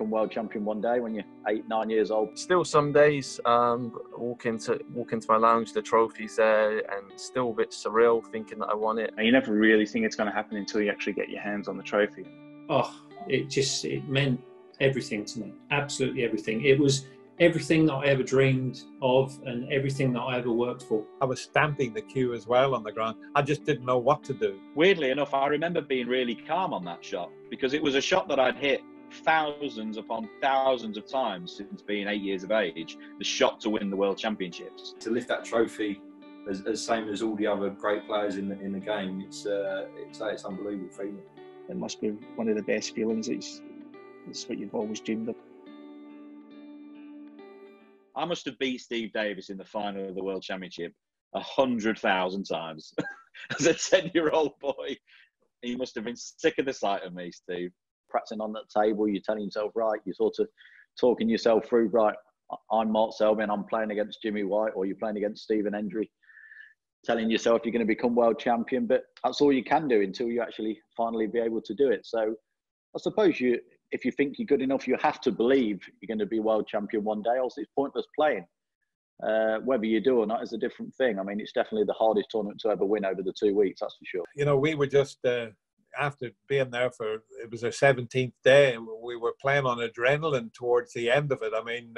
World champion one day when you're 8, 9 years old? Still some days walk into my lounge, the trophy's there, and still a bit surreal thinking that I won it. And you never really think it's going to happen until you actually get your hands on the trophy. Oh, it meant everything to me, absolutely everything. It was everything that I ever dreamed of and everything that I ever worked for. I was stamping the cue as well on the ground. I just didn't know what to do. Weirdly enough, I remember being really calm on that shot because it was a shot that I'd hit thousands upon thousands of times since being 8 years of age, the shot to win the World Championships. To lift that trophy as same as all the other great players in the game, it's unbelievable feeling. It must be one of the best feelings. It's what you've always dreamed of. I must have beat Steve Davis in the final of the World Championship 100,000 times. As a 10-year-old boy, he must have been sick of the sight of me, Steve. Practicing on that table, you're telling yourself, right, you're sort of talking yourself through, right, I'm Mark Selby and I'm playing against Jimmy White, or you're playing against Stephen Hendry, telling yourself you're going to become world champion, but that's all you can do until you actually finally be able to do it. So I suppose if you think you're good enough, you have to believe you're going to be world champion one day, else it's pointless playing. Whether you do or not is a different thing. I mean, it's definitely the hardest tournament to ever win over the 2 weeks, that's for sure. You know, we were just... after being there it was our 17th day, we were playing on adrenaline towards the end of it. I mean,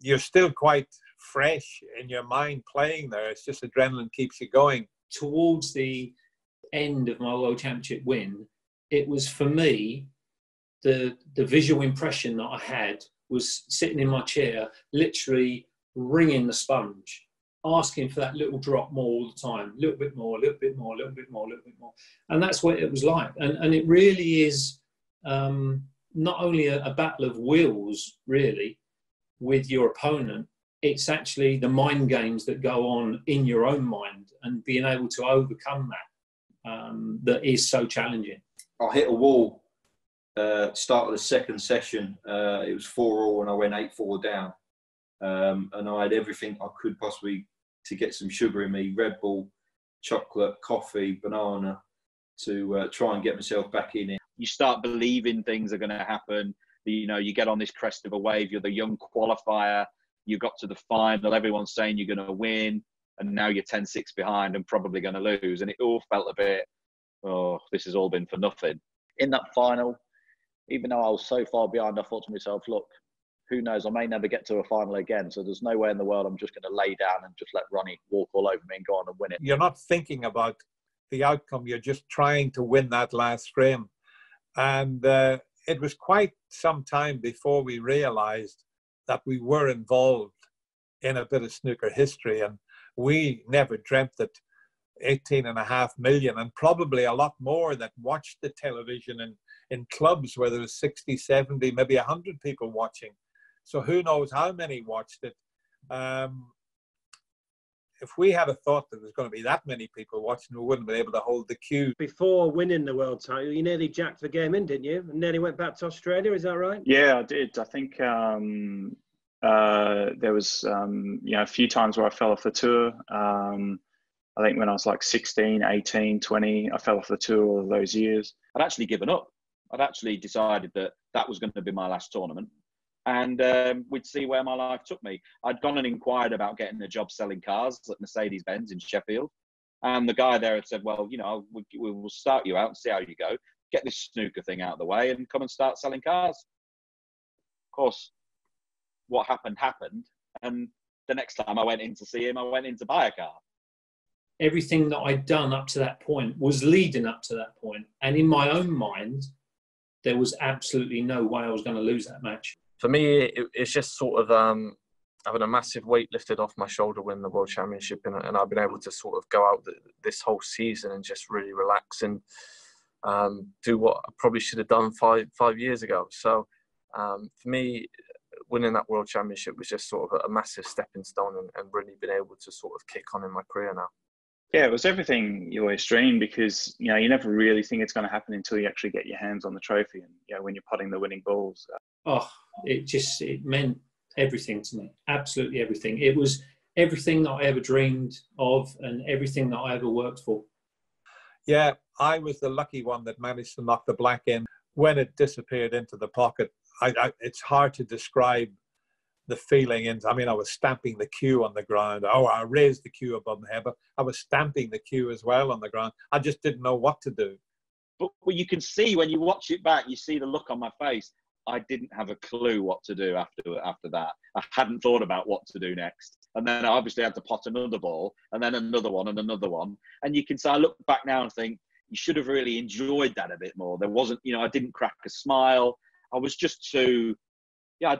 you're still quite fresh in your mind playing there. It's just adrenaline keeps you going. Towards the end of my World Championship win, it was for me, the visual impression that I had was sitting in my chair, literally wringing the sponge, asking for that little drop more all the time, a little bit more, a little bit more, a little bit more, a little bit more. And that's what it was like. And it really is not only a battle of wills, really, with your opponent, it's actually the mind games that go on in your own mind and being able to overcome that, that is so challenging. I hit a wall, start of the second session, it was 4-all and I went 8-4 down. And I had everything I could possibly to get some sugar in me, Red Bull, chocolate, coffee, banana, to try and get myself back in it. You start believing things are going to happen. You know, you get on this crest of a wave, you're the young qualifier, you got to the final, everyone's saying you're going to win, and now you're 10-6 behind and probably going to lose. And it all felt a bit, oh, this has all been for nothing. In that final, even though I was so far behind, I thought to myself, look, who knows, I may never get to a final again. So there's no way in the world I'm just going to lay down and just let Ronnie walk all over me and go on and win it. You're not thinking about the outcome. You're just trying to win that last frame. And it was quite some time before we realized that we were involved in a bit of snooker history. And we never dreamt that 18.5 million and probably a lot more that watched the television in clubs where there was 60, 70, maybe 100 people watching. So who knows how many watched it. If we had a thought that there was going to be that many people watching, we wouldn't be able to hold the queue. Before winning the world title, you nearly jacked the game in, didn't you? And nearly went back to Australia, is that right? Yeah, I did. I think there was a few times where I fell off the tour. I think when I was like 16, 18, 20, I fell off the tour all of those years. I'd actually given up. I'd actually decided that was going to be my last tournament. And we'd see where my life took me. I'd gone and inquired about getting a job selling cars at Mercedes-Benz in Sheffield. And the guy there had said, well, you know, we'll start you out and see how you go. Get this snooker thing out of the way and come and start selling cars. Of course, what happened. And the next time I went in to see him, I went in to buy a car. Everything that I'd done up to that point was leading up to that point. And in my own mind, there was absolutely no way I was going to lose that match. For me, it's just sort of having a massive weight lifted off my shoulder winning the World Championship, and I've been able to sort of go out this whole season and just really relax and do what I probably should have done five years ago. So for me, winning that World Championship was just sort of a massive stepping stone, and really been able to sort of kick on in my career now. Yeah, it was everything you always dreamed, because you never really think it's going to happen until you actually get your hands on the trophy, and when you're putting the winning balls. It meant everything to me, absolutely everything. It was everything that I ever dreamed of and everything that I ever worked for. Yeah, I was the lucky one that managed to knock the black in. When it disappeared into the pocket, it's hard to describe the feeling. And I mean, I was stamping the cue on the ground. I raised the cue above my head, but I was stamping the cue as well on the ground. I just didn't know what to do. But you can see when you watch it back, you see the look on my face. I didn't have a clue what to do after that. I hadn't thought about what to do next. And then I obviously had to pot another ball, and then another one and another one. And you can say, I look back now and think, you should have really enjoyed that a bit more. There wasn't, I didn't crack a smile. I was just too, I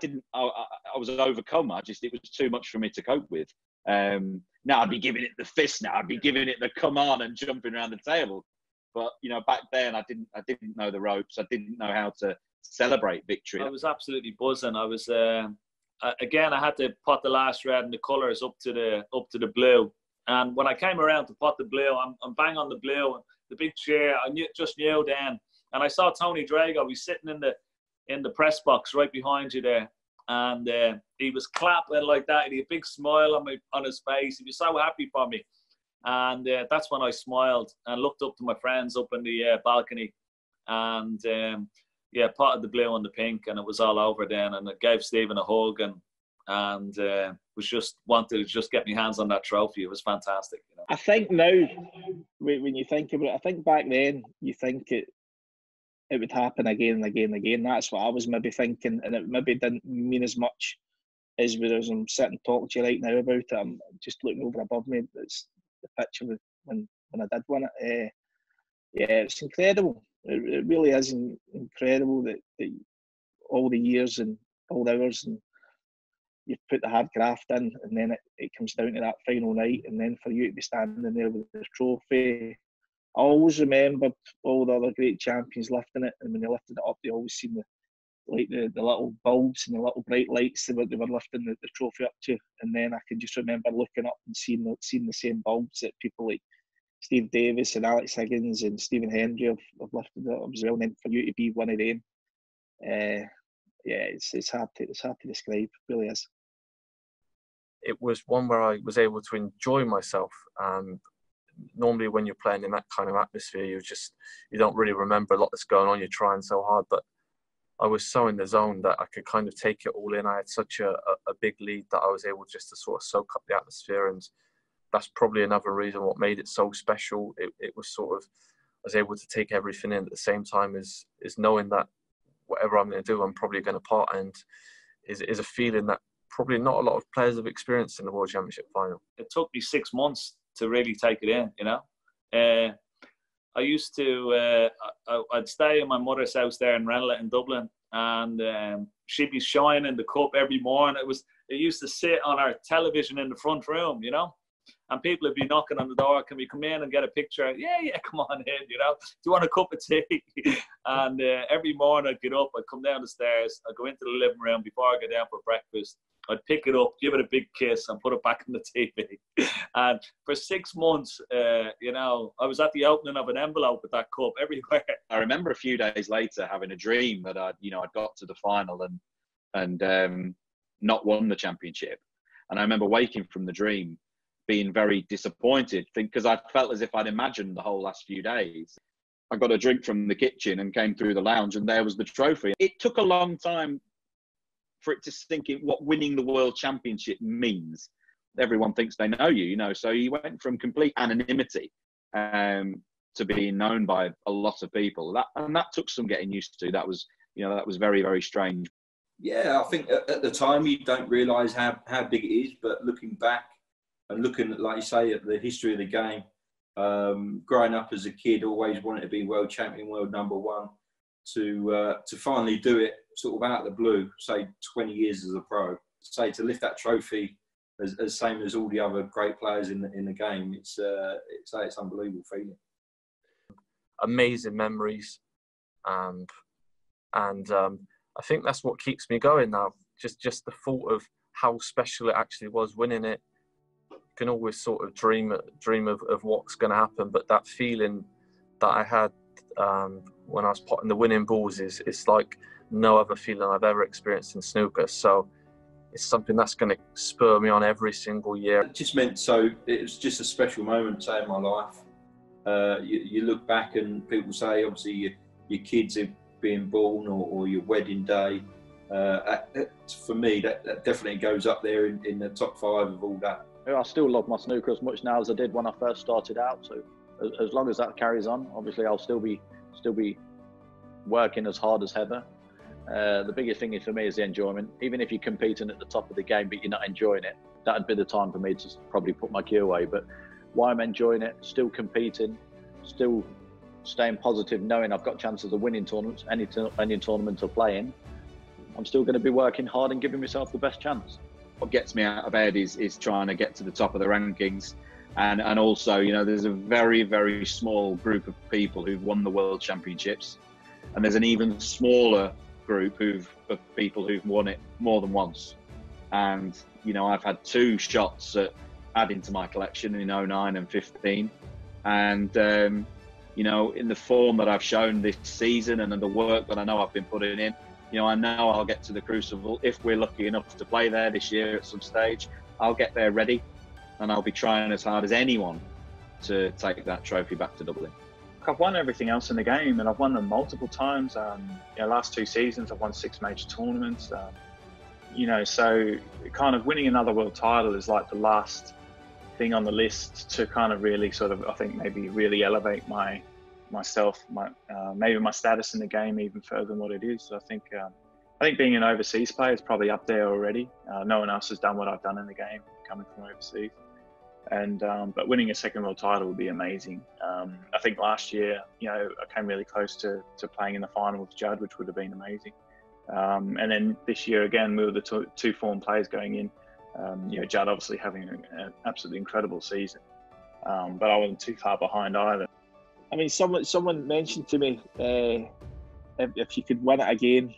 was overcome. It was too much for me to cope with. Now I'd be giving it the fist now. I'd be giving it the come on and jumping around the table. But, back then I didn't know the ropes. I didn't know how to celebrate victory. I was absolutely buzzing. I was, again, I had to pot the last red and the colours up to the blue. And when I came around to pot the blue, I'm bang on the blue, and the big chair, just knew then. And I saw Tony Drago, he's sitting in the press box right behind you there. And he was clapping like that. He had a big smile on his face. He was so happy for me. And that's when I smiled and looked up to my friends up in the balcony. And potted the blue and the pink, and it was all over then. And I gave Stephen a hug, and was just wanted to get my hands on that trophy. It was fantastic. I think now, when you think about it, I think back then you think it would happen again and again and again. That's what I was maybe thinking, and it maybe didn't mean as much as I'm sitting talking to you right now about it. I'm just looking over above me. It's the picture when I did win it. It's incredible. It really is incredible that all the years and all the hours, and you've put the hard graft in, and then it comes down to that final night, and then for you to be standing there with the trophy. I always remembered all the other great champions lifting it, and when they lifted it up, they always seen the little bulbs and the little bright lights that they were lifting the trophy up to. And then I can just remember looking up and seeing the same bulbs that people like Steve Davis and Alex Higgins and Stephen Hendry have lifted it up as well. And then for you to be one of them, it's hard to describe. It really is. It was one where I was able to enjoy myself. Normally when you're playing in that kind of atmosphere, you don't really remember a lot that's going on. You're trying so hard, but I was so in the zone that I could kind of take it all in. I had such a big lead that I was able just to sort of soak up the atmosphere, and that's probably another reason what made it so special. It was sort of, I was able to take everything in at the same time as knowing that whatever I'm going to do, I'm probably going to part, and is a feeling that probably not a lot of players have experienced in the World Championship final. It took me 6 months to really take it in, I used to, I'd stay in my mother's house there in Ranelagh in Dublin, and she'd be shining the cup every morning. It used to sit on our television in the front room, and people would be knocking on the door, can we come in and get a picture? Yeah, come on in, do you want a cup of tea? And every morning I'd get up, I'd come down the stairs, I'd go into the living room before I go down for breakfast. I'd pick it up, give it a big kiss, and put it back on the TV. And for 6 months, I was at the opening of an envelope with that cup everywhere. I remember a few days later having a dream that I'd got to the final and not won the championship. And I remember waking from the dream, being very disappointed, because I felt as if I'd imagined the whole last few days. I got a drink from the kitchen and came through the lounge, and there was the trophy. It took a long time for it to sink in what winning the World Championship means. Everyone thinks they know you, so you went from complete anonymity to being known by a lot of people. That took some getting used to. That was very, very strange. Yeah, I think at the time you don't realise how big it is, but looking back and looking at, like you say, at the history of the game, growing up as a kid, always wanted to be world champion, world number one, to finally do it sort of out of the blue, say 20 years as a pro, say to lift that trophy as same as all the other great players in the game, it's unbelievable feeling. amazing memories. I think that's what keeps me going now. Just the thought of how special it actually was winning it. You can always sort of dream of what's going to happen, but that feeling that I had when I was potting the winning balls is like no other feeling I've ever experienced in snooker. So it's something that's going to spur me on every single year. It just meant so. It was just a special moment, say, in my life. You look back and people say, obviously, your kids are being born or your wedding day. For me, that definitely goes up there in the top 5 of all that. I still love my snooker as much now as I did when I first started out. So as long as that carries on, obviously I'll still be working as hard as ever. The biggest thing for me is the enjoyment. Even if you're competing at the top of the game but you're not enjoying it, that'd be the time for me to probably put my cue away. But while I'm enjoying it, still competing, still staying positive, knowing I've got chances of winning tournaments, any tournament to play in, I'm still going to be working hard and giving myself the best chance. What gets me out of bed is trying to get to the top of the rankings. And also, you know, there's a very, very small group of people who've won the World Championships. And there's an even smaller group of people who've won it more than once. And, you know, I've had 2 shots at adding to my collection in 09 and 15. And, you know, in the form that I've shown this season and in the work that I know I've been putting in, you know, I know I'll get to the Crucible. If we're lucky enough to play there this year at some stage, I'll get there ready and I'll be trying as hard as anyone to take that trophy back to Dublin. I've won everything else in the game and I've won them multiple times. You know, last 2 seasons, I've won 6 major tournaments. You know, so kind of winning another world title is like the last thing on the list to kind of really sort of, I think, maybe really elevate myself, maybe my status in the game even further than what it is. So I think being an overseas player is probably up there already. No one else has done what I've done in the game coming from overseas. And but winning a 2nd world title would be amazing. I think last year, you know, I came really close to playing in the final with Judd, which would have been amazing. And then this year again, we were the 2 form players going in. You know, Judd obviously having an absolutely incredible season, but I wasn't too far behind either. I mean, someone mentioned to me if you could win it again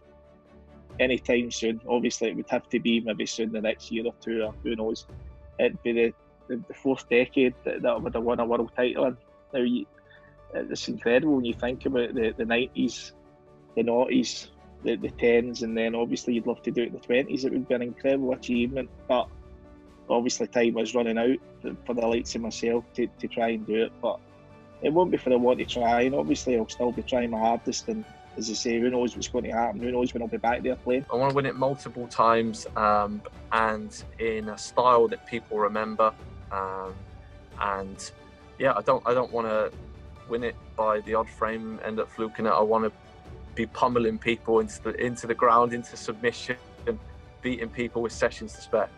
anytime soon, obviously it would have to be maybe soon, the next year or 2, or who knows. It'd be the 4th decade that I would have won a world title in. Now, it's incredible when you think about the 90s, the noughties, the 10s, and then obviously you'd love to do it in the 20s. It would be an incredible achievement, but obviously time was running out for the likes of myself to try and do it. But it won't be for the want to try, and obviously I'll still be trying my hardest. And as I say, who knows what's going to happen? Who knows when I'll be back there playing? I want to win it multiple times, and in a style that people remember. And yeah, I don't want to win it by the odd frame, end up fluking it. I want to be pummeling people into the ground, into submission, beating people with sessions to spare.